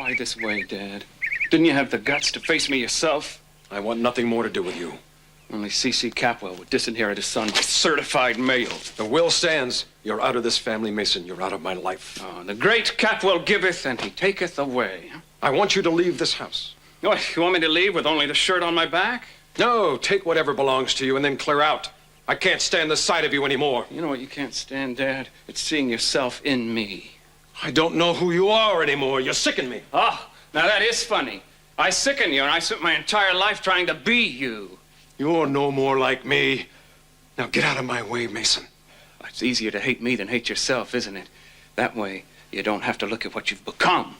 Why this way, Dad? Didn't you have the guts to face me yourself? I want nothing more to do with you. Only C.C. Capwell would disinherit his son by certified mail. The will stands. You're out of this family, Mason. You're out of my life. Oh, the great Capwell giveth and he taketh away. I want you to leave this house. Oh, you want me to leave with only the shirt on my back? No, take whatever belongs to you and then clear out. I can't stand the sight of you anymore. You know what you can't stand, Dad? It's seeing yourself in me. I don't know who you are anymore. You sicken me. Oh, now that is funny. I sicken you, and I spent my entire life trying to be you. You're no more like me. Now get out of my way, Mason. It's easier to hate me than hate yourself, isn't it? That way, you don't have to look at what you've become.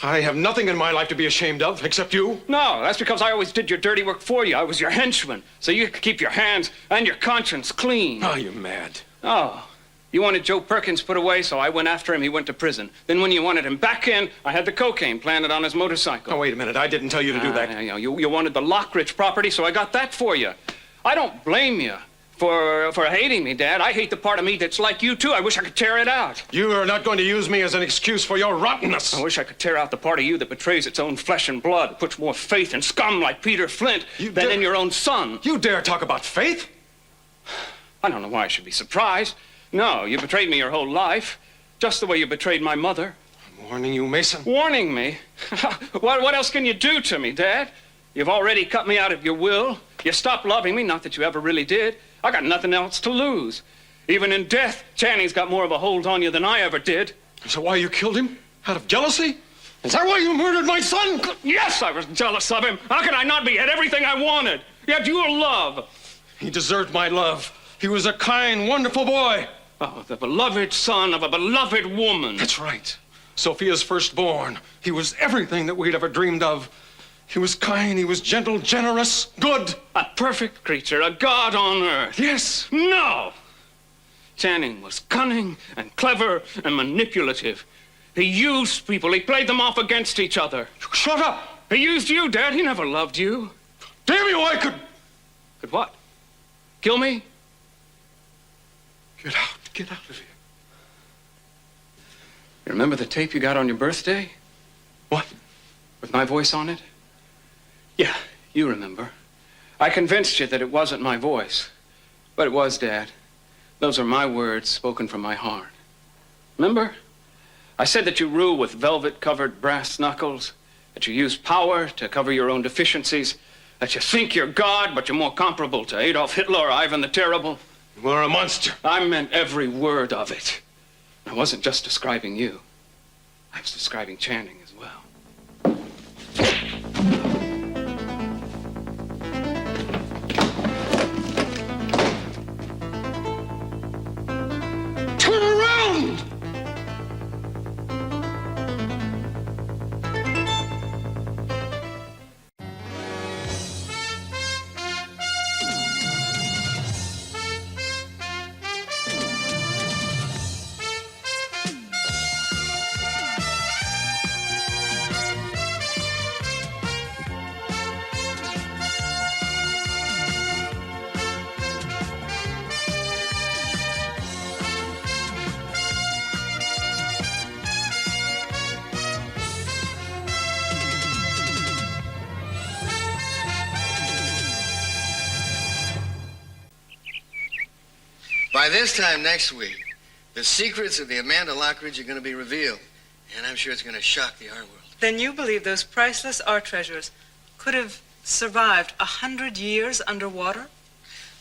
I have nothing in my life to be ashamed of, except you. No, that's because I always did your dirty work for you. I was your henchman, so you could keep your hands and your conscience clean. Oh, you're mad. Oh, you wanted Joe Perkins put away, so I went after him. He went to prison. Then when you wanted him back in, I had the cocaine planted on his motorcycle. Oh, wait a minute. I didn't tell you to do that. You wanted the Lockridge property, so I got that for you. I don't blame you for hating me, Dad. I hate the part of me that's like you, too. I wish I could tear it out. You are not going to use me as an excuse for your rottenness. I wish I could tear out the part of you that betrays its own flesh and blood, puts more faith in scum like Peter Flint than in your own son. You dare talk about faith? I don't know why I should be surprised. No, you betrayed me your whole life, just the way you betrayed my mother. I'm warning you, Mason. Warning me? What else can you do to me, Dad? You've already cut me out of your will. You stopped loving me, not that you ever really did. I got nothing else to lose. Even in death, Channing's got more of a hold on you than I ever did. Is that why you killed him? Out of jealousy? Is that why you murdered my son? Yes, I was jealous of him. How could I not be? He had everything I wanted. He had your love. He deserved my love. He was a kind, wonderful boy. Oh, the beloved son of a beloved woman. That's right. Sophia's firstborn. He was everything that we'd ever dreamed of. He was kind, he was gentle, generous, good. A perfect creature, a god on earth. Yes. No! Channing was cunning and clever and manipulative. He used people. He played them off against each other. Shut up! He used you, Dad. He never loved you. Damn you, I could... Could what? Kill me? Get out. Get out of here. You remember the tape you got on your birthday? What? With my voice on it? Yeah, you remember. I convinced you that it wasn't my voice. But it was, Dad. Those are my words spoken from my heart. Remember? I said that you rule with velvet-covered brass knuckles, that you use power to cover your own deficiencies, that you think you're God, but you're more comparable to Adolf Hitler or Ivan the Terrible. You are a monster. I meant every word of it. I wasn't just describing you. I was describing Channing as well. Turn around! By this time next week, the secrets of the Amanda Lockridge are going to be revealed, and I'm sure it's going to shock the art world. Then you believe those priceless art treasures could have survived 100 years underwater?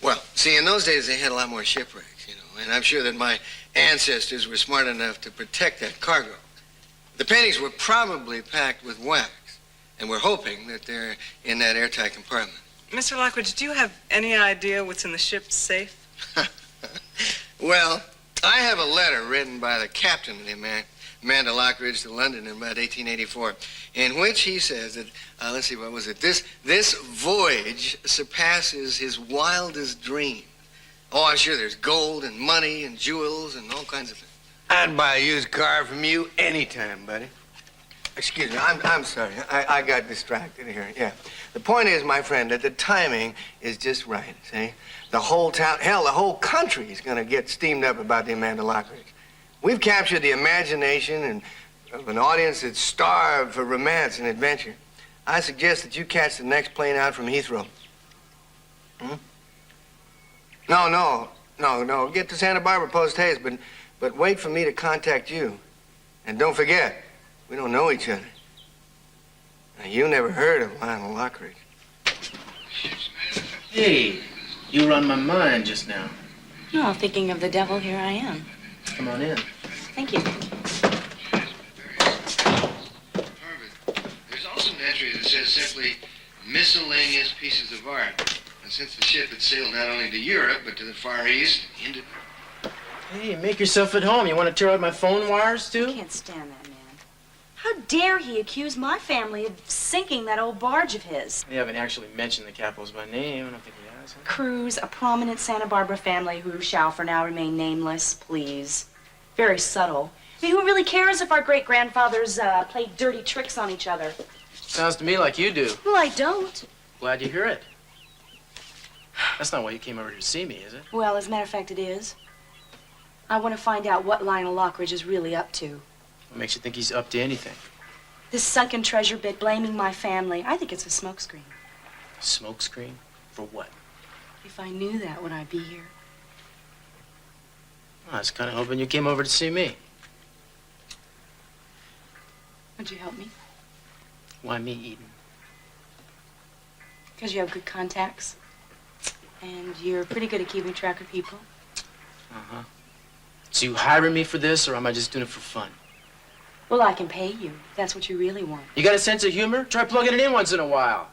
Well, see, in those days, they had a lot more shipwrecks, you know, and I'm sure that my ancestors were smart enough to protect that cargo. The paintings were probably packed with wax, and we're hoping that they're in that airtight compartment. Mr. Lockridge, do you have any idea what's in the ship's safe? Well, I have a letter written by the captain of the Amanda Lockridge to London in about 1884, in which he says that, let's see, what was it? This voyage surpasses his wildest dream. Oh, I'm sure there's gold and money and jewels and all kinds of things. I'd buy a used car from you anytime, buddy. Excuse me, I'm sorry. I got distracted here, yeah. The point is, my friend, that the timing is just right, see? The whole town, hell, the whole country is going to get steamed up about the Amanda Lockridge. We've captured the imagination and of an audience that's starved for romance and adventure, I suggest that you catch the next plane out from Heathrow. Hmm? No. Get to Santa Barbara post-haste, but wait for me to contact you. And don't forget, we don't know each other. Now, you never heard of Lionel Lockridge. Hey, you were on my mind just now. Oh, thinking of the devil, here I am. Come on in. Thank you. There's also an entry that says simply miscellaneous pieces of art. And since the ship had sailed not only to Europe, but to the Far East, into... Hey, make yourself at home. You want to tear out my phone wires, I too? can't stand that man. How dare he accuse my family of sinking that old barge of his? You haven't actually mentioned the Capitals by name. I don't think he has. Huh? Cruz, a prominent Santa Barbara family who shall for now remain nameless, please. Very subtle. I mean, who really cares if our great-grandfathers played dirty tricks on each other? Sounds to me like you do. Well, I don't. Glad you hear it. That's not why you came over here to see me, is it? Well, as a matter of fact, it is. I want to find out what Lionel Lockridge is really up to. What makes you think he's up to anything? This sunken treasure bit blaming my family, I think it's a smokescreen. Smokescreen? For what? If I knew that, would I be here? I was kind of hoping you came over to see me. Would you help me? Why me, Eden? Because you have good contacts. And you're pretty good at keeping track of people. Uh-huh. So you hiring me for this, or am I just doing it for fun? Well, I can pay you. If that's what you really want. You got a sense of humor? Try plugging it in once in a while.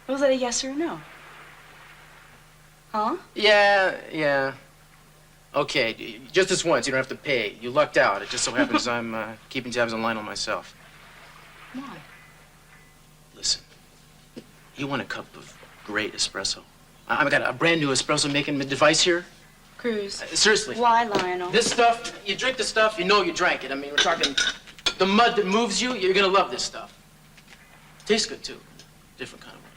Was that a yes or a no? Huh? Yeah. Okay, just this once. You don't have to pay. You lucked out. It just so happens I'm keeping tabs on Lionel myself. Why? Listen, you want a cup of great espresso? I've got a brand new espresso making device here. Cruz. Seriously. Why, Lionel? This stuff, you drink the stuff, you know you drank it. I mean, we're talking the mud that moves you, you're gonna love this stuff. Tastes good, too. Different kind of way.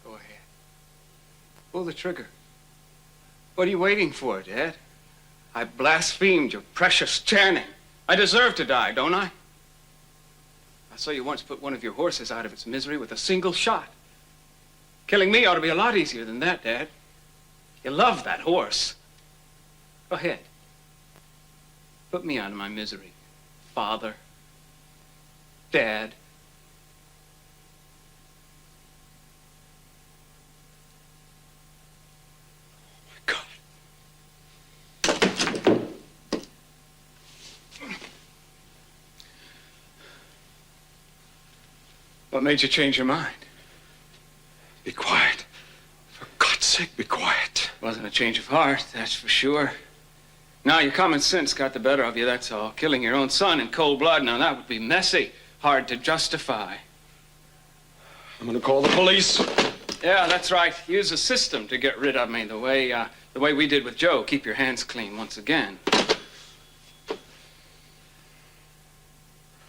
Go ahead. Pull the trigger. What are you waiting for, Dad? I blasphemed your precious Channing. I deserve to die, don't I? I saw you once put one of your horses out of its misery with a single shot. Killing me ought to be a lot easier than that, Dad. You love that horse. Go ahead. Put me out of my misery. Father. Dad. Oh, my God. What made you change your mind? Be quiet. For God's sake, be quiet. Wasn't a change of heart, that's for sure. Now, your common sense got the better of you, that's all. Killing your own son in cold blood, now that would be messy. Hard to justify. I'm gonna call the police. Yeah, that's right. Use a system to get rid of me, the way we did with Joe. Keep your hands clean once again.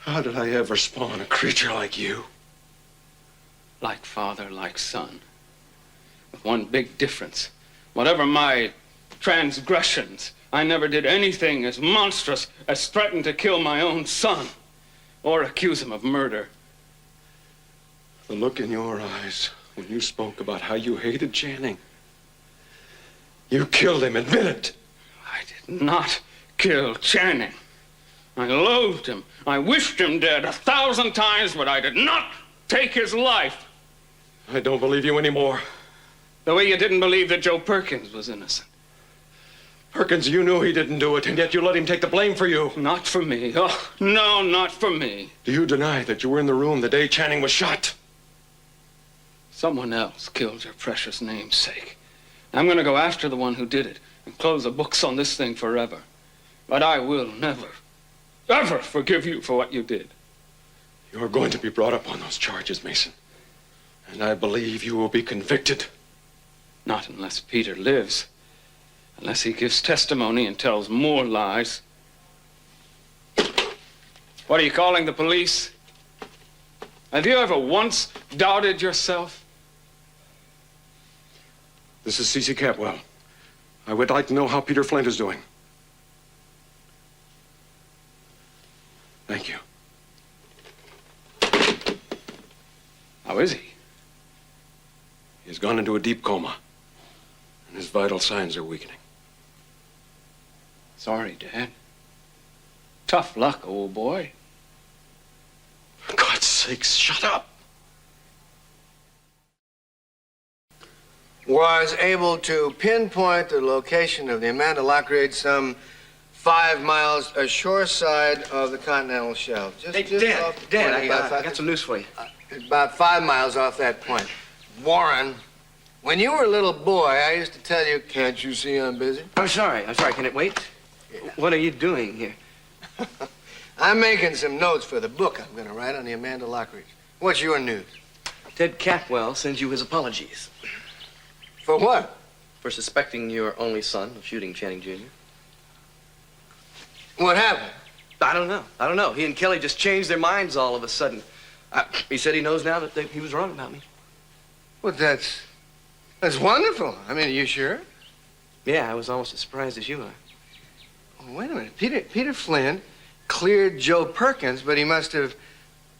How did I ever spawn a creature like you? Like father, like son. With one big difference. Whatever my transgressions, I never did anything as monstrous as threaten to kill my own son or accuse him of murder. The look in your eyes when you spoke about how you hated Channing. You killed him, admit it. I did not kill Channing. I loathed him. I wished him dead 1,000 times, but I did not take his life. I don't believe you anymore. The way you didn't believe that Joe Perkins was innocent. Perkins, you knew he didn't do it, and yet you let him take the blame for you. Not for me. Oh, no, not for me. Do you deny that you were in the room the day Channing was shot? Someone else killed your precious namesake. I'm going to go after the one who did it and close the books on this thing forever. But I will never, ever forgive you for what you did. You're going to be brought up on those charges, Mason. And I believe you will be convicted. Not unless Peter lives. Unless he gives testimony and tells more lies. What are you calling the police? Have you ever once doubted yourself? This is C.C. Capwell. I would like to know how Peter Flint is doing. Thank you. How is he? He's gone into a deep coma, and his vital signs are weakening. Sorry, Dad. Tough luck, old boy. For God's sakes, shut up. Was able to pinpoint the location of the Amanda Lockridge some 5 miles ashore side of the continental shelf. Hey, Dad, off the Dad, point, I got some news for you. about 5 miles off that point. Warren, when you were a little boy, I used to tell you, can't you see I'm busy? I'm sorry. Can it wait? Yeah. What are you doing here? I'm making some notes for the book I'm going to write on the Amanda Lockridge. What's your news? Ted Capwell sends you his apologies For what? for suspecting your only son of shooting Channing Jr. What happened? I don't know. He and Kelly just changed their minds all of a sudden. He said he knows now that he was wrong about me. Well, that's wonderful. I mean, are you sure? Yeah, I was almost as surprised as you are. Oh, wait a minute. Peter Flynn cleared Joe Perkins, but he must have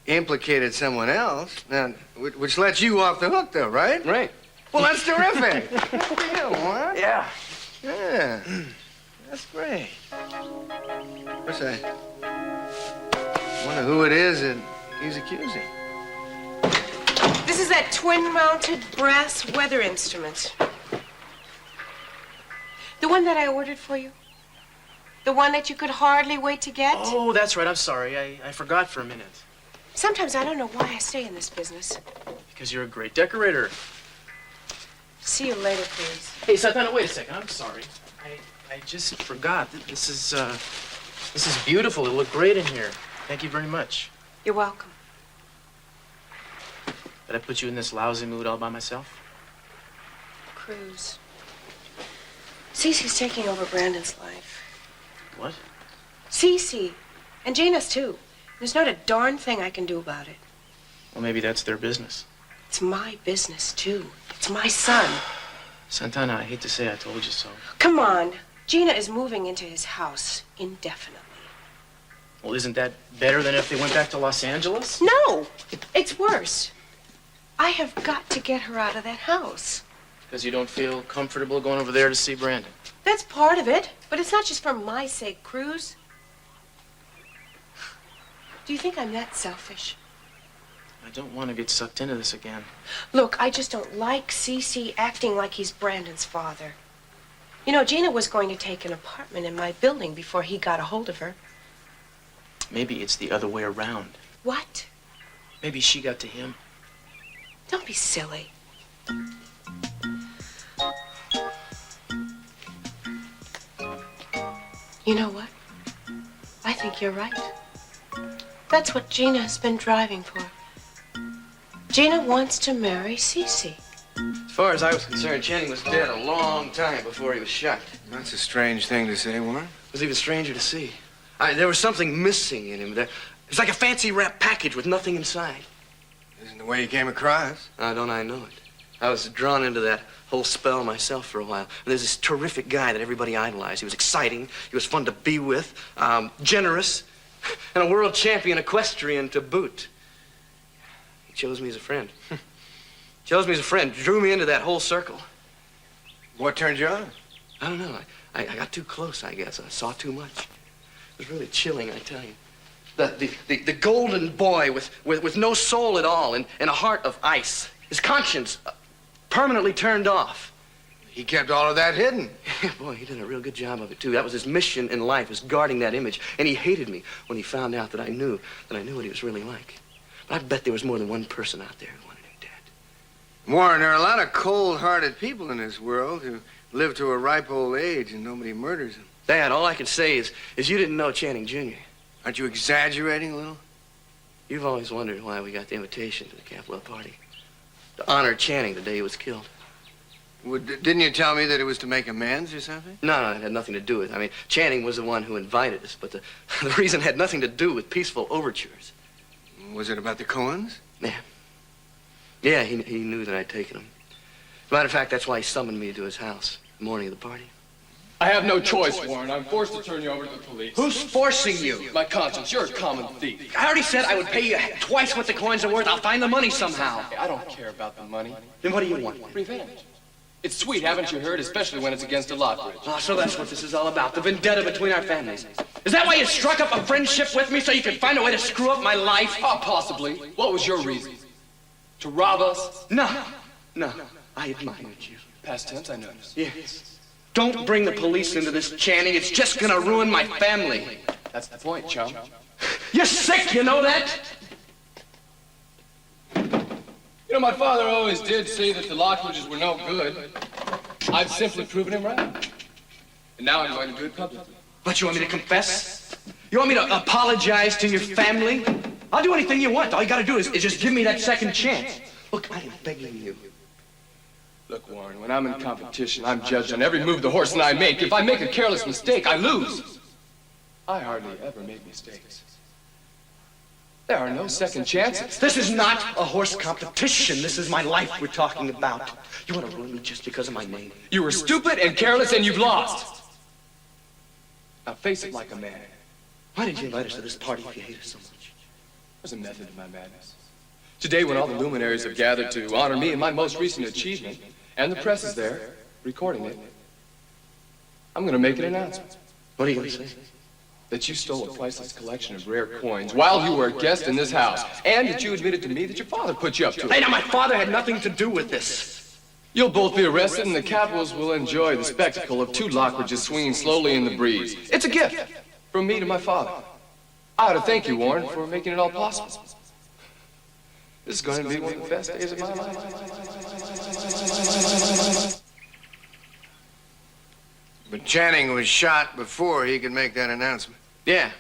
implicated someone else. Now, which lets you off the hook, though, right? Right. Well, that's terrific. Yeah, what? Yeah. Yeah. That's great. What's that? Wonder who it is that he's accusing. This is that twin-mounted brass weather instrument. The one that I ordered for you. The one that you could hardly wait to get. Oh, that's right. I'm sorry. I forgot for a minute. Sometimes I don't know why I stay in this business. Because you're a great decorator. See you later, please. Hey, Santana, wait a second. I'm sorry. I just forgot. This is beautiful. It'll look great in here. Thank you very much. You're welcome. Did I put you in this lousy mood all by myself? Cruz. Cece's taking over Brandon's life. What? Cece. And Gina's, too. There's not a darn thing I can do about it. Well, maybe that's their business. It's my business, too. It's my son. Santana, I hate to say I told you so. Come on. Gina is moving into his house indefinitely. Well, isn't that better than if they went back to Los Angeles? No! It's worse. I have got to get her out of that house. Because you don't feel comfortable going over there to see Brandon. That's part of it, but it's not just for my sake, Cruz. Do you think I'm that selfish? I don't want to get sucked into this again. Look, I just don't like Cece acting like he's Brandon's father. You know, Gina was going to take an apartment in my building before he got a hold of her. Maybe it's the other way around. What? Maybe she got to him. Don't be silly. You know what? I think you're right. That's what Gina has been driving for. Gina wants to marry Cece. As far as I was concerned, Channing was dead a long time before he was shot. That's a strange thing to say, Warren. It was even stranger to see. There was something missing in him. It was like a fancy wrap package with nothing inside. Isn't the way you came across. Don't I know it? I was drawn into that whole spell myself for a while. And there's this terrific guy that everybody idolized. He was exciting. He was fun to be with, generous, and a world champion equestrian to boot. He chose me as a friend. Chose me as a friend, drew me into that whole circle. What turned you on? I don't know. I got too close, I guess. I saw too much. It was really chilling, I tell you. The golden boy with no soul at all and a heart of ice. His conscience permanently turned off. He kept all of that hidden. Yeah, boy, he did a real good job of it, too. That was his mission in life, was guarding that image. And he hated me when he found out that I knew what he was really like. But I bet there was more than one person out there who wanted him dead. Warren, there are a lot of cold-hearted people in this world who live to a ripe old age and nobody murders them. Dad, all I can say is you didn't know Channing Jr. Aren't you exaggerating a little? You've always wondered why we got the invitation to the Capwell party. To honor Channing the day he was killed. Well, didn't you tell me that it was to make amends or something? No, it had nothing to do with it. I mean, Channing was the one who invited us, but the reason had nothing to do with peaceful overtures. Was it about the Cohens? Yeah. Yeah, he knew that I'd taken him. Matter of fact, that's why he summoned me to his house the morning of the party. I have no choice, Warren. I'm forced to turn you over to the police. Who's forcing you? My conscience. You're a common thief. I already said I would pay you twice what the coins are worth. I'll find the money somehow. I don't care about the money. Then what do you want? Revenge. It's sweet, haven't you heard? Especially when it's against a Lockridge. Oh, so that's what this is all about, the vendetta between our families. Is that why you struck up a friendship with me, so you could find a way to screw up my life? Oh, possibly. What was your reason? To rob us? No. I admired you. Past tense, I noticed. Yes. Don't bring the police into this, Channing. It's just gonna ruin my family. That's the point, chum. You're sick, you know that? You know, my father always did say that the Lockridges were no good. I've simply proven him right. And now I'm going to do it publicly. What, you want me to confess? You want me to apologize to your family? I'll do anything you want. All you gotta do is just give me that second chance. Look, I am begging you. Look, Warren, when I'm in competition, I'm judged on every move the horse and I make. If I make a careless mistake, I lose. I hardly ever make mistakes. There are no second chances. This is not a horse competition. This is my life we're talking about. You want to ruin me just because of my name? You were stupid and careless and you've lost. Now face it like a man. Why did you invite us to this party if you hate us so much? There's a method to my madness. Today, when all the luminaries have gathered to honor me and my most recent achievement, and the press is there, recording it, I'm going to make an announcement. What are you going to say? That you stole a priceless collection of rare coins while you were a guest in this house, and that you admitted to me that your father put you up to it. Hey, now, my father had nothing to do with this. You'll both be arrested, and the Capitals will enjoy the spectacle of two Lockridges swinging slowly in the breeze. It's a gift from me to my father. I ought to thank you, Warren, for making it all possible. This is going to be one of the best days of my life. But Channing was shot before he could make that announcement. Yeah.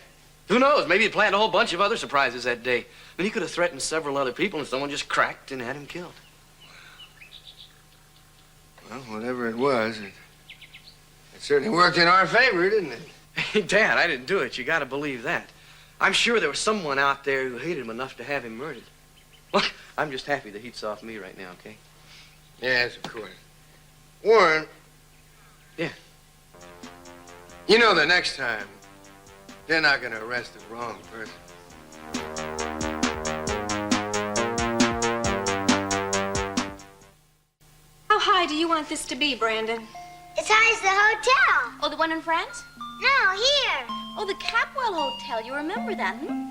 Who knows? Maybe he planned a whole bunch of other surprises that day. And he could have threatened several other people, and someone just cracked and had him killed. Well, whatever it was, it certainly worked in our favor, didn't it? Hey, Dad, I didn't do it. You got to believe that. I'm sure there was someone out there who hated him enough to have him murdered. Well, I'm just happy the heat's off me right now, okay? Yes, of course. Warren. Yeah. You know the next time, they're not going to arrest the wrong person. How high do you want this to be, Brandon? As high as the hotel. Oh, the one in France? No, here. Oh, the Capwell Hotel. You remember that, hmm?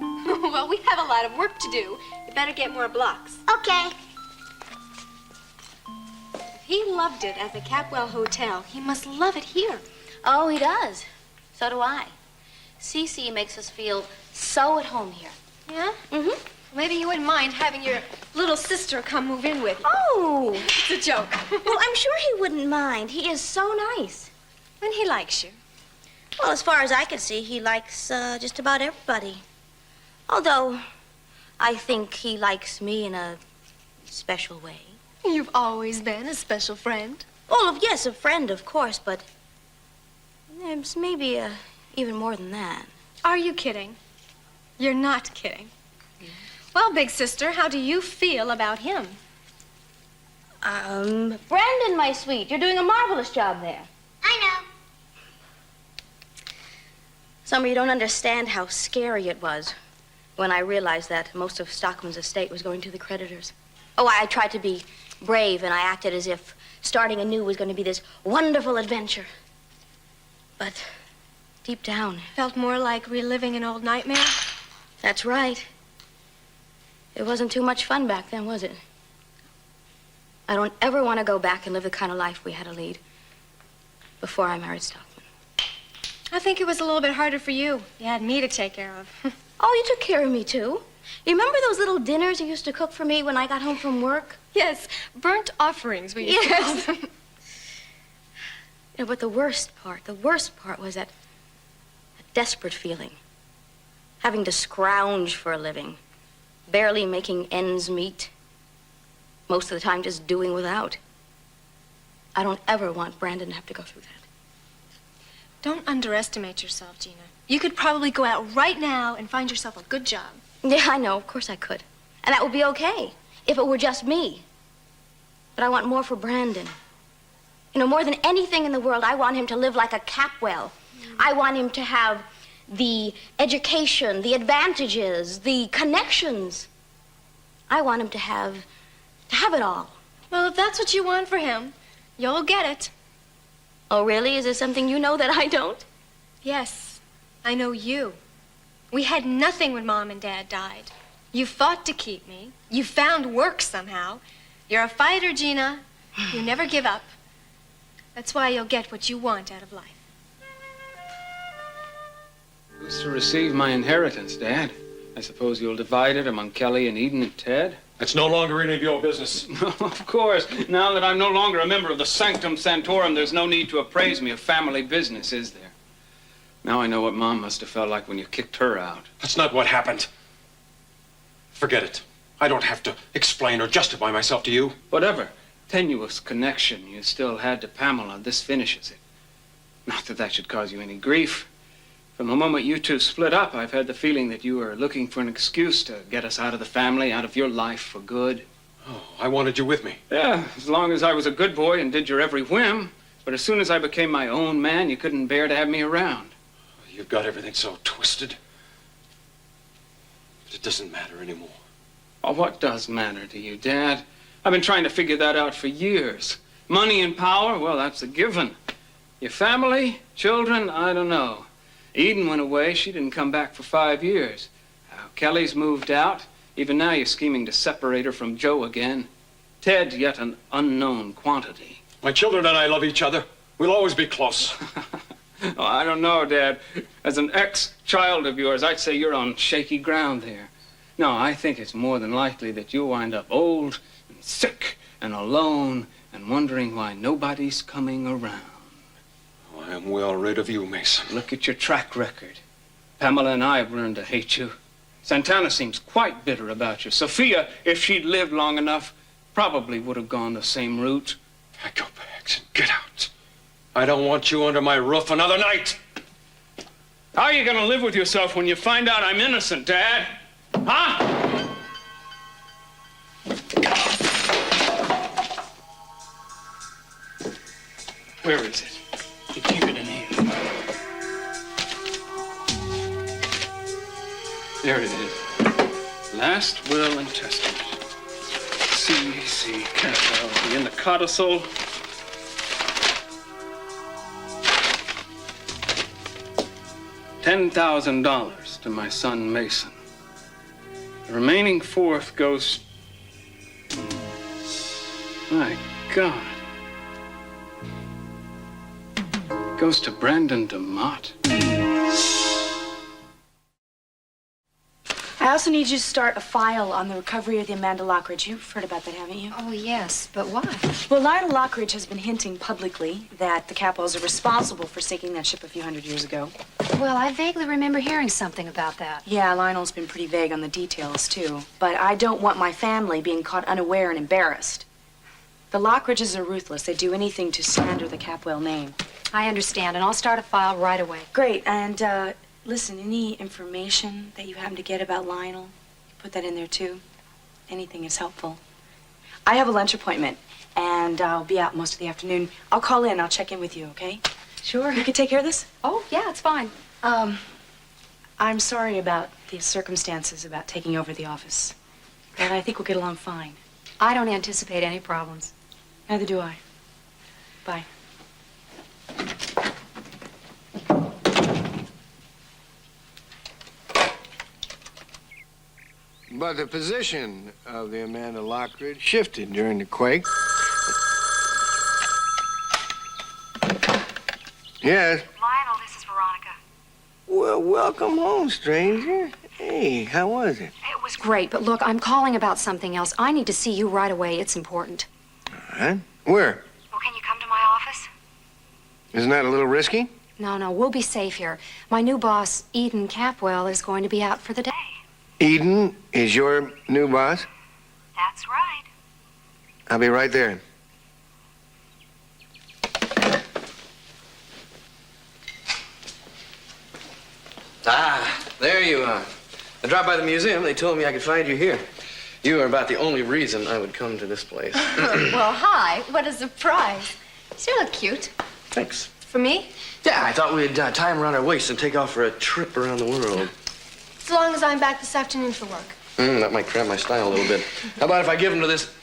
Well, we have a lot of work to do. You better get more blocks. Okay. If he loved it at the Capwell Hotel, he must love it here. Oh, he does. So do I. Cece makes us feel so at home here. Yeah? Mm-hmm. Maybe you wouldn't mind having your little sister come move in with you. Oh! It's a joke. Well, I'm sure he wouldn't mind. He is so nice. And he likes you. Well, as far as I can see, he likes just about everybody. Although, I think he likes me in a special way. You've always been a special friend. Well, yes, a friend, of course, but there's maybe even more than that. Are you kidding? You're not kidding. Well, big sister, how do you feel about him? Brandon, my sweet, you're doing a marvelous job there. I know. Summer, you don't understand how scary it was when I realized that most of Stockman's estate was going to the creditors. Oh, I tried to be brave, and I acted as if starting anew was going to be this wonderful adventure. But deep down... Felt more like reliving an old nightmare? That's right. It wasn't too much fun back then, was it? I don't ever want to go back and live the kind of life we had to lead before I married Stockman. I think it was a little bit harder for you. You had me to take care of. Oh, you took care of me, too. You remember those little dinners you used to cook for me when I got home from work? Yes, burnt offerings we used to call them. Yeah, but the worst part was that desperate feeling. Having to scrounge for a living. Barely making ends meet. Most of the time just doing without. I don't ever want Brandon to have to go through that. Don't underestimate yourself, Gina. You could probably go out right now and find yourself a good job. Yeah, I know. Of course I could. And that would be okay if it were just me. But I want more for Brandon. You know, more than anything in the world, I want him to live like a Capwell. I want him to have the education, the advantages, the connections. I want him to have it all. Well, if that's what you want for him, you'll get it. Oh, really? Is there something you know that I don't? Yes, I know you. We had nothing when Mom and Dad died. You fought to keep me. You found work somehow. You're a fighter, Gina. You never give up. That's why you'll get what you want out of life. Who's to receive my inheritance, Dad? I suppose you'll divide it among Kelly and Eden and Ted? It's no longer any of your business. Of course. Now that I'm no longer a member of the Sanctum Sanctorum, there's no need to appraise me of family business, is there? Now I know what Mom must have felt like when you kicked her out. That's not what happened. Forget it. I don't have to explain or justify myself to you. Whatever tenuous connection you still had to Pamela, this finishes it. Not that that should cause you any grief. From the moment you two split up, I've had the feeling that you were looking for an excuse to get us out of the family, out of your life for good. Oh, I wanted you with me. Yeah, as long as I was a good boy and did your every whim. But as soon as I became my own man, you couldn't bear to have me around. You've got everything so twisted. But it doesn't matter anymore. Oh, what does matter to you, Dad? I've been trying to figure that out for years. Money and power, well, that's a given. Your family, children, I don't know. Eden went away. She didn't come back for 5 years. Kelly's moved out. Even now you're scheming to separate her from Joe again. Ted, yet an unknown quantity. My children and I love each other. We'll always be close. Oh, I don't know, Dad. As an ex-child of yours, I'd say you're on shaky ground there. No, I think it's more than likely that you'll wind up old and sick and alone and wondering why nobody's coming around. I am well rid of you, Mason. Look at your track record. Pamela and I have learned to hate you. Santana seems quite bitter about you. Sophia, if she'd lived long enough, probably would have gone the same route. Pack your bags and get out. I don't want you under my roof another night. How are you going to live with yourself when you find out I'm innocent, Dad? Huh? Where is it? You keep it in here. There it is. Last will and testament. C.C. Capwell, in the codicil. $10,000 to my son Mason. The remaining fourth goes. My God. Goes to Brandon DeMott. I also need you to start a file on the recovery of the Amanda Lockridge. You've heard about that, haven't you? Oh, yes, but why? Well, Lionel Lockridge has been hinting publicly that the Capwells are responsible for sinking that ship a few hundred years ago. Well, I vaguely remember hearing something about that. Yeah, Lionel's been pretty vague on the details, too. But I don't want my family being caught unaware and embarrassed. The Lockridges are ruthless. They do anything to slander the Capwell name. I understand, and I'll start a file right away. Great, and, listen, any information that you happen to get about Lionel, put that in there, too. Anything is helpful. I have a lunch appointment, and I'll be out most of the afternoon. I'll call in. I'll check in with you, okay? Sure. You can take care of this? Oh, yeah, it's fine. I'm sorry about the circumstances about taking over the office, but I think we'll get along fine. I don't anticipate any problems. Neither do I. Bye. But the position of the Amanda Lockridge shifted during the quake. Yes? Lionel, this is Veronica. Well, welcome home, stranger. Hey, how was it? It was great, but look, I'm calling about something else. I need to see you right away. It's important. All right. Where? Well, can you come to my office? Isn't that a little risky? No, we'll be safe here. My new boss, Eden Capwell, is going to be out for the day. Eden is your new boss? That's right. I'll be right there. Ah, there you are. I dropped by the museum. They told me I could find you here. You are about the only reason I would come to this place. Well, hi. What a surprise. You still look cute. Thanks. For me? Yeah, I thought we'd tie them around our waists and take off for a trip around the world. As long as I'm back this afternoon for work. That might cramp my style a little bit. How about if I give them to this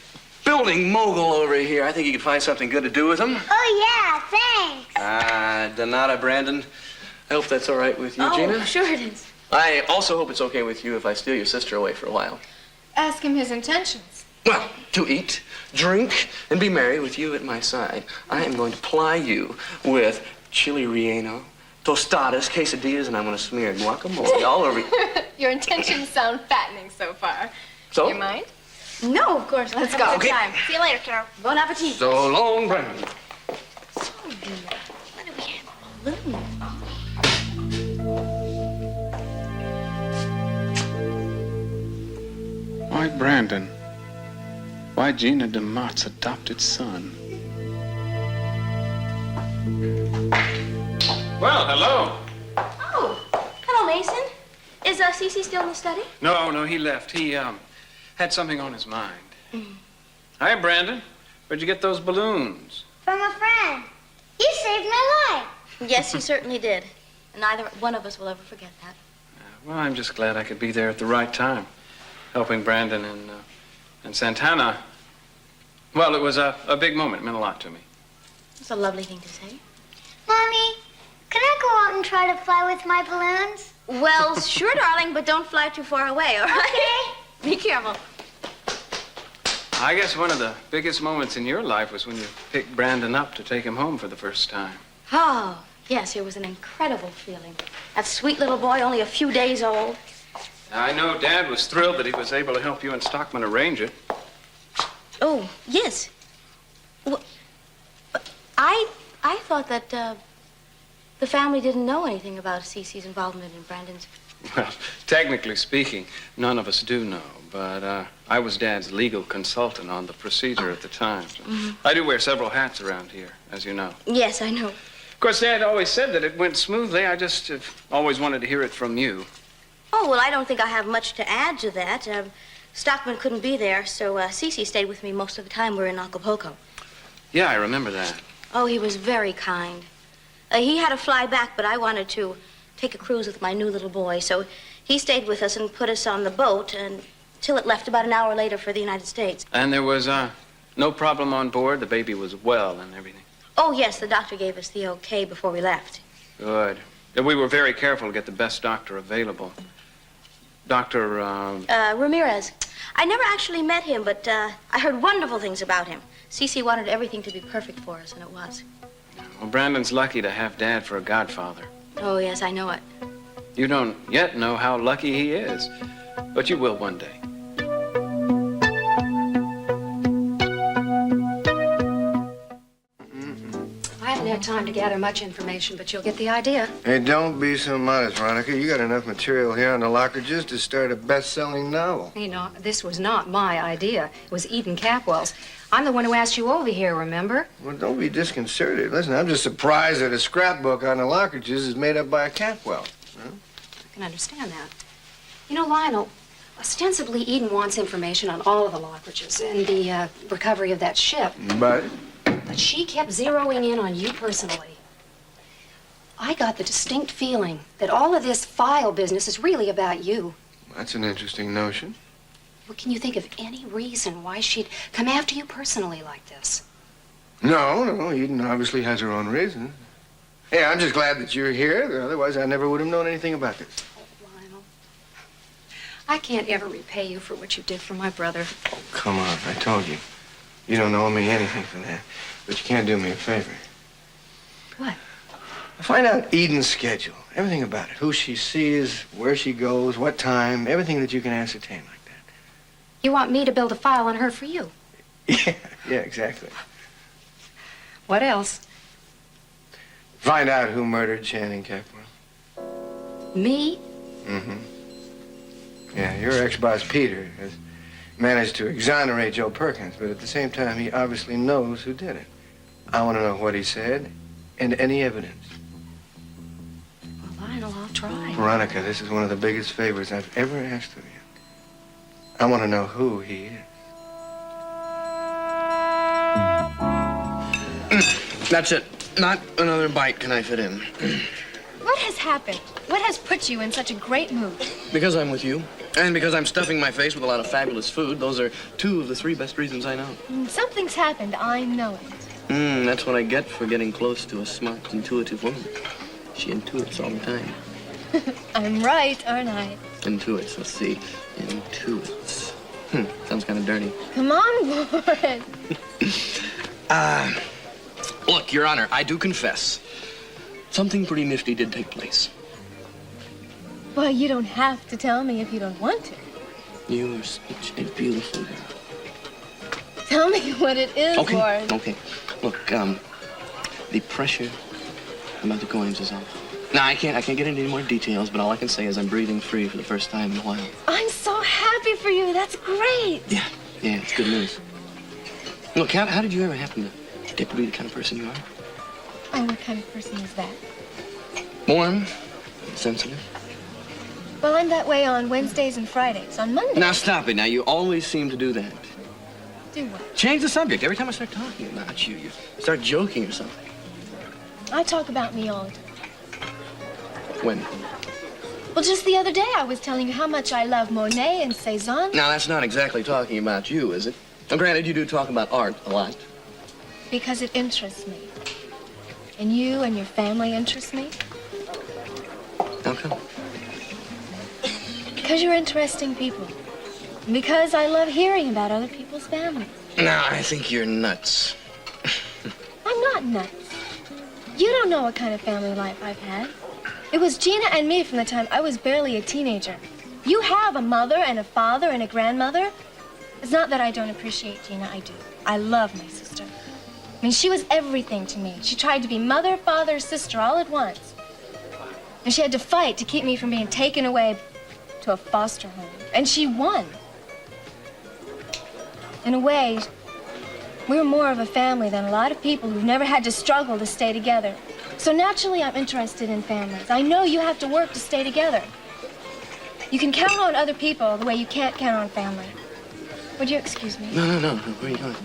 building mogul over here? I think he could find something good to do with them. Oh, yeah, thanks. Donata, Brandon, I hope that's all right with you, Gina. Oh, sure it is. I also hope it's okay with you if I steal your sister away for a while. Ask him his intentions. Well, to eat, drink, and be merry with you at my side. I am going to ply you with chili relleno, tostadas, quesadillas, and I'm going to smear guacamole all over you. Your intentions sound fattening so far. So? You mind? No, of course. Let's Have go. a good Okay. time. See you later, Carol. Bon appetit. So long, Brandon. What do we have? Balloons. Why Brandon? Why Gina DeMott's adopted son? Well, hello. Oh, hello, Mason. Is Cece still in the study? No, he left. He had something on his mind. Hi, Brandon. Where'd you get those balloons? From a friend. You saved my life. Yes, you certainly did. And neither one of us will ever forget that. Well, I'm just glad I could be there at the right time, helping Brandon and Santana. Well, it was a big moment. It meant a lot to me. It's a lovely thing to say. Mommy, can I go out and try to fly with my balloons? Well, sure, darling, but don't fly too far away, all right? Okay. Be careful. I guess one of the biggest moments in your life was when you picked Brandon up to take him home for the first time. Oh, yes, it was an incredible feeling. That sweet little boy, only a few days old. I know Dad was thrilled that he was able to help you and Stockman arrange it. Oh, yes. Well, I thought that the family didn't know anything about Cece's involvement in Brandon's. Well, technically speaking, none of us do know, but I was Dad's legal consultant on the procedure at the time. So I do wear several hats around here, as you know. Yes, I know. Of course, Dad always said that it went smoothly. I just always wanted to hear it from you. Oh, well, I don't think I have much to add to that. Stockman couldn't be there, so Cece stayed with me most of the time we were in Acapulco. Yeah, I remember that. Oh, he was very kind. He had to fly back, but I wanted to take a cruise with my new little boy, so he stayed with us and put us on the boat until it left about an hour later for the United States. And there was no problem on board. The baby was well and everything. Oh, yes, the doctor gave us the okay before we left. Good. And we were very careful to get the best doctor available. Dr. Ramirez. I never actually met him, but I heard wonderful things about him. Cece wanted everything to be perfect for us, and it was. Well, Brandon's lucky to have Dad for a godfather. Oh, yes, I know it. You don't yet know how lucky he is, but you will one day. I haven't had time to gather much information, but you'll get the idea. Hey, don't be so modest, Veronica. You got enough material here on the Lockridges to start a best-selling novel. You know, this was not my idea. It was Eden Capwell's. I'm the one who asked you over here, remember? Well, don't be disconcerted. Listen, I'm just surprised that a scrapbook on the Lockridges is made up by a Capwell. I can understand that. You know, Lionel, ostensibly Eden wants information on all of the Lockridges and the recovery of that ship. But She kept zeroing in on you personally. I got the distinct feeling that all of this file business is really about you. that's an interesting notion. Well, can you think of any reason why she'd come after you personally like this? No, Eden obviously has her own reasons. Hey, I'm just glad that you're here. Otherwise, I never would have known anything about this. Oh, Lionel, I can't ever repay you for what you did for my brother. Come on, I told you. You don't owe me anything for that. But you can't do me a favor. What? Find out Eden's schedule. Everything about it. Who she sees, where she goes, what time, everything that you can ascertain like that. You want me to build a file on her for you? Yeah, exactly. What else? Find out who murdered Channing Capwell. Me? Mm-hmm. Yeah, your ex-boss, Peter, has managed to exonerate Joe Perkins, but at the same time, he obviously knows who did it. I want to know what he said and any evidence. Well, Lionel, I'll try. Veronica, this is one of the biggest favors I've ever asked of you. I want to know who he is. That's it. Not another bite can I fit in. What has happened? What has put you in such a great mood? Because I'm with you, and because I'm stuffing my face with a lot of fabulous food. Those are 2 of the 3 best reasons I know. Something's happened. I know it. That's what I get for getting close to a smart, intuitive woman. She intuits all the time. I'm right, aren't I? Intuits, let's see. Intuits. Sounds kind of dirty. Come on, Warren. Look, Your Honor, I do confess. Something pretty nifty did take place. Well, you don't have to tell me if you don't want to. You are such a beautiful girl. Tell me what it is, Warren. Okay. Look, the pressure about the coins is off. Now, I can't get into any more details, but all I can say is I'm breathing free for the first time in a while. I'm so happy for you. That's great. Yeah, it's good news. Look, how did you ever happen to get to be the kind of person you are? Oh, what kind of person is that? Warm, sensitive. Well, I'm that way on Wednesdays and Fridays. On Monday. Now, stop it. Now, you always seem to do that. Do what? Change the subject. Every time I start talking about you, you start joking or something. I talk about me all the time. When? Well, just the other day I was telling you how much I love Monet and Cezanne. Now, that's not exactly talking about you, is it? Now, granted, you do talk about art a lot. Because it interests me. And you and your family interest me. How come? Because you're interesting people. And because I love hearing about other people's families. Now, I think you're nuts. I'm not nuts. You don't know what kind of family life I've had. It was Gina and me from the time I was barely a teenager. You have a mother and a father and a grandmother. It's not that I don't appreciate Gina, I do. I love my sister. I mean, she was everything to me. She tried to be mother, father, sister all at once. And she had to fight to keep me from being taken away to a foster home. And she won. In a way, we were more of a family than a lot of people who've never had to struggle to stay together. So naturally, I'm interested in families. I know you have to work to stay together. You can count on other people the way you can't count on family. Would you excuse me? No. Where are you going?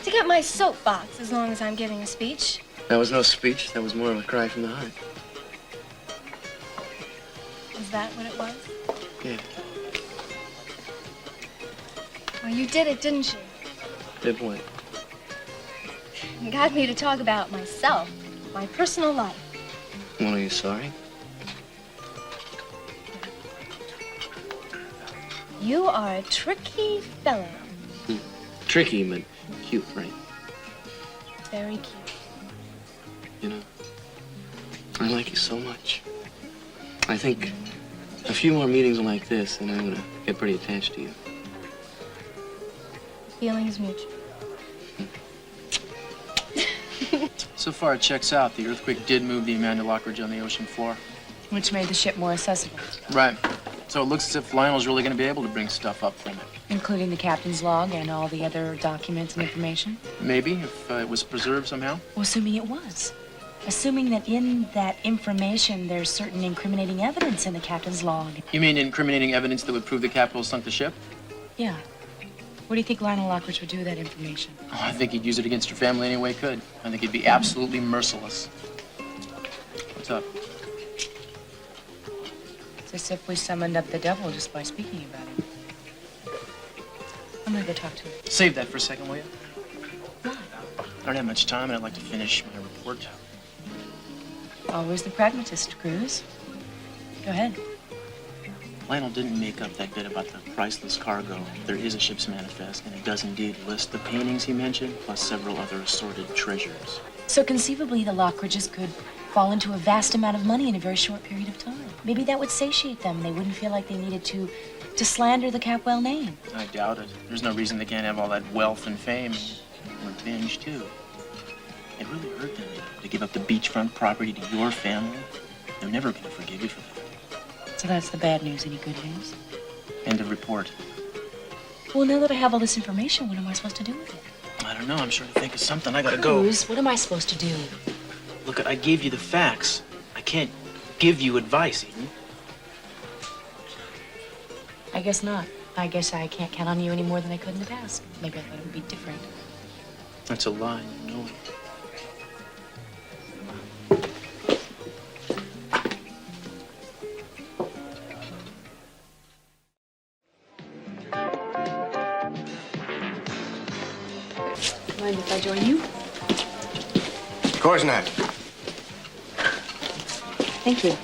To get my soapbox as long as I'm giving a speech. That was no speech. That was more of a cry from the heart. Is that what it was? Yeah. Well, you did it, didn't you? Did what? You got me to talk about myself, my personal life. Well, are you sorry? You are a tricky fellow. Tricky, but cute, right? Very cute. You know, I like you so much. I think a few more meetings like this, and I'm gonna get pretty attached to you. Feelings mutual. So far, it checks out. The earthquake did move the Amanda Lockridge on the ocean floor. Which made the ship more accessible. Right. So it looks as if Lionel's really going to be able to bring stuff up from it. Including the captain's log and all the other documents and information? Maybe, if it was preserved somehow. Well, assuming it was. Assuming that in that information there's certain incriminating evidence in the captain's log. You mean incriminating evidence that would prove the Capitol sunk the ship? Yeah. What do you think Lionel Lockridge would do with that information? Oh, I think he'd use it against your family any way he could. I think he'd be absolutely merciless. What's up? It's as if we summoned up the devil just by speaking about it. I'm gonna go talk to him. Save that for a second, will you? Why? I don't have much time, and I'd like to finish my report. Always the pragmatist, Cruz. Go ahead. Lionel didn't make up that bit about the priceless cargo. There is a ship's manifest, and it does indeed list the paintings he mentioned, plus several other assorted treasures. So conceivably, the Lockridges could fall into a vast amount of money in a very short period of time. Maybe that would satiate them. They wouldn't feel like they needed to slander the Capwell name. I doubt it. There's no reason they can't have all that wealth and fame. And revenge, too. It really hurt them to give up the beachfront property to your family. They're never going to forgive you for that. So that's the bad news. Any good news? End of report. Well, now that I have all this information, what am I supposed to do with it? I don't know. I'm sure to think of something. I gotta go. Cruz, what am I supposed to do? Look, I gave you the facts. I can't give you advice, Eden. I guess not. I guess I can't count on you any more than I could in the past. Maybe I thought it would be different. That's a lie, you know it. Mind if I join you? Of course not. Thank you.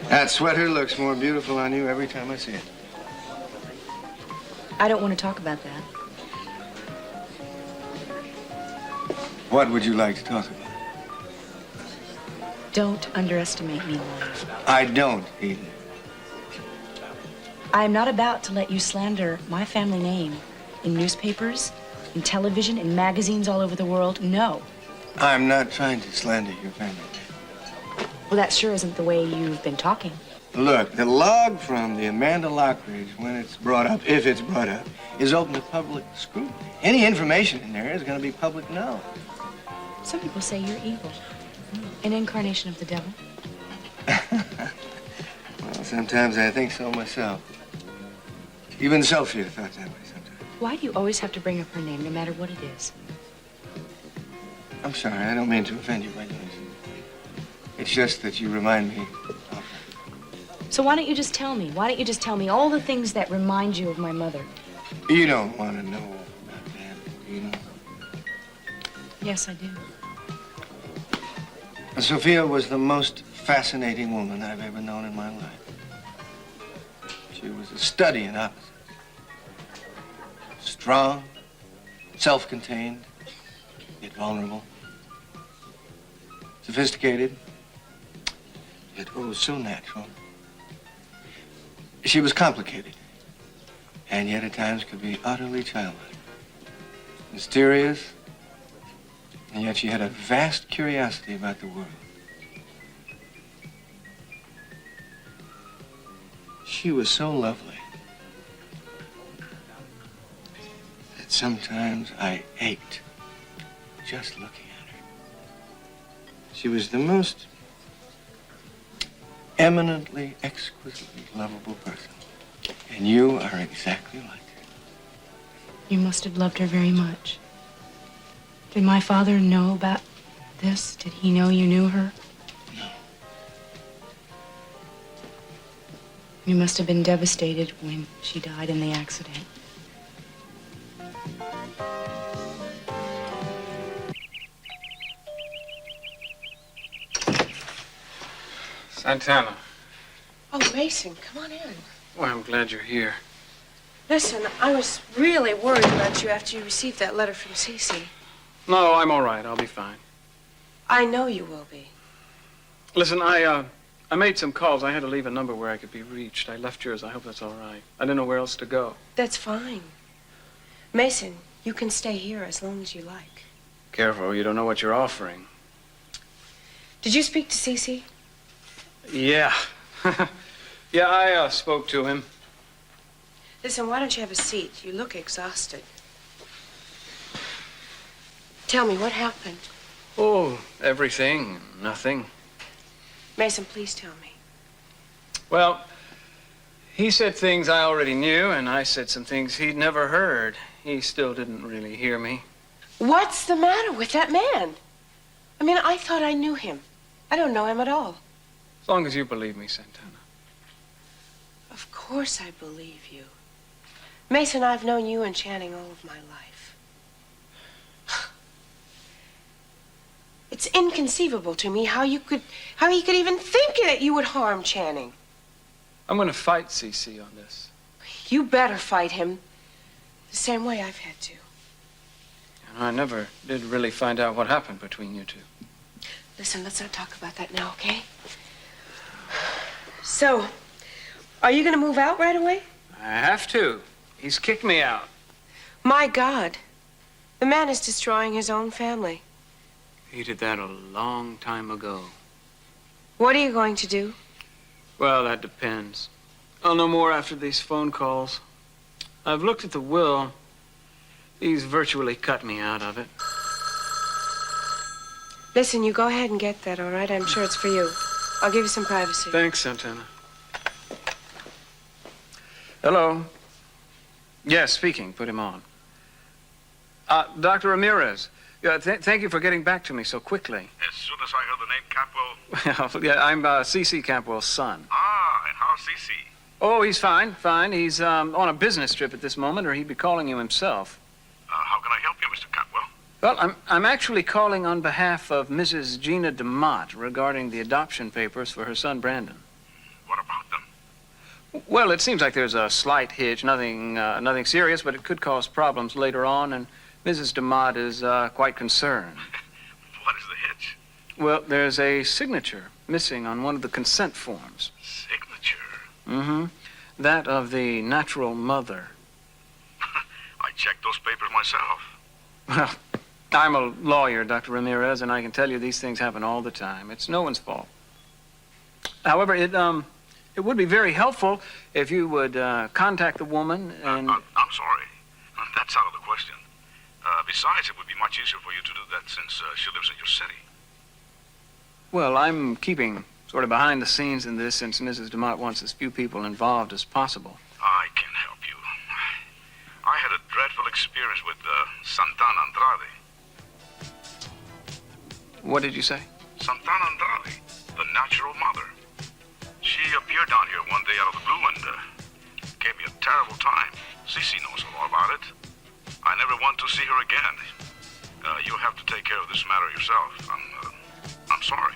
That sweater looks more beautiful on you every time I see it. I don't want to talk about that. What would you like to talk about? Don't underestimate me, Lawyer. I don't, Eden. I am not about to let you slander my family name in newspapers, in television, in magazines all over the world. No. I'm not trying to slander your family. Well, that sure isn't the way you've been talking. Look, the log from the Amanda Lockridge, when it's brought up, if it's brought up, is open to public scrutiny. Any information in there is going to be public knowledge. Some people say you're evil. An incarnation of the devil. Well, sometimes I think so myself. Even Sophia thought that way sometimes. Why do you always have to bring up her name, no matter what it is? I'm sorry, I don't mean to offend you by doing so. It's just that you remind me of her. So why don't you just tell me? Why don't you just tell me all the things that remind you of my mother? You don't want to know about that, do you know? Yes, I do. Sophia was the most fascinating woman I've ever known in my life. She was a study in opposites. Strong, self-contained, yet vulnerable. Sophisticated, yet oh, so natural. She was complicated, and yet at times could be utterly childlike. Mysterious, and yet she had a vast curiosity about the world. She was so lovely that sometimes I ached just looking at her. She was the most eminently, exquisitely lovable person. And you are exactly like her. You must have loved her very much. Did my father know about this? Did he know you knew her? No. You must have been devastated when she died in the accident. Santana. Oh, Mason, come on in. Well, I'm glad you're here. Listen, I was really worried about you after you received that letter from Cece. No, I'm all right. I'll be fine. I know you will be. Listen, I made some calls. I had to leave a number where I could be reached. I left yours. I hope that's all right. I didn't know where else to go. That's fine. Mason, you can stay here as long as you like. Careful. You don't know what you're offering. Did you speak to Cece? Yeah. Yeah, I spoke to him. Listen, why don't you have a seat? You look exhausted. Tell me, what happened? Oh, everything. Nothing. Mason, please tell me. Well, he said things I already knew, and I said some things he'd never heard. He still didn't really hear me. What's the matter with that man? I mean, I thought I knew him. I don't know him at all. As long as you believe me, Santana. Of course I believe you. Mason, I've known you and Channing all of my life. It's inconceivable to me how he could even think that you would harm Channing. I'm going to fight Cece on this. You better fight him the same way I've had to. And I never did really find out what happened between you two. Listen, let's not talk about that now, okay? So, are you going to move out right away? I have to. He's kicked me out. My God. The man is destroying his own family. He did that a long time ago. What are you going to do? Well, that depends. I'll know more after these phone calls. I've looked at the will. He's virtually cut me out of it. Listen, you go ahead and get that, all right? I'm sure it's for you. I'll give you some privacy. Thanks, Santana. Hello. Yes, speaking. Put him on. Dr. Ramirez. Yeah, thank you for getting back to me so quickly. As soon as I heard the name Campwell. Yeah, I'm C.C. Campwell's son. Ah, and how's C.C.? Oh, he's fine. He's on a business trip at this moment, or he'd be calling you himself. How can I help you, Mr. Campwell? Well, I'm actually calling on behalf of Mrs. Gina DeMott regarding the adoption papers for her son, Brandon. What about them? Well, it seems like there's a slight hitch, nothing serious, but it could cause problems later on, and Mrs. DeMott is quite concerned. What is the hitch? Well, there's a signature missing on one of the consent forms. Signature? Mm-hmm. That of the natural mother. I checked those papers myself. Well, I'm a lawyer, Dr. Ramirez, and I can tell you these things happen all the time. It's no one's fault. However, it would be very helpful if you would contact the woman and... I'm sorry. That's out of the question. Besides, it would be much easier for you to do that since she lives in your city. Well, I'm keeping sort of behind the scenes in this since Mrs. DeMott wants as few people involved as possible. I can help you. I had a dreadful experience with Santana Andrade. What did you say? Santana Andrade, the natural mother. She appeared down here one day out of the blue and gave me a terrible time. Cece knows all about it. I never want to see her again. You'll have to take care of this matter yourself. I'm sorry.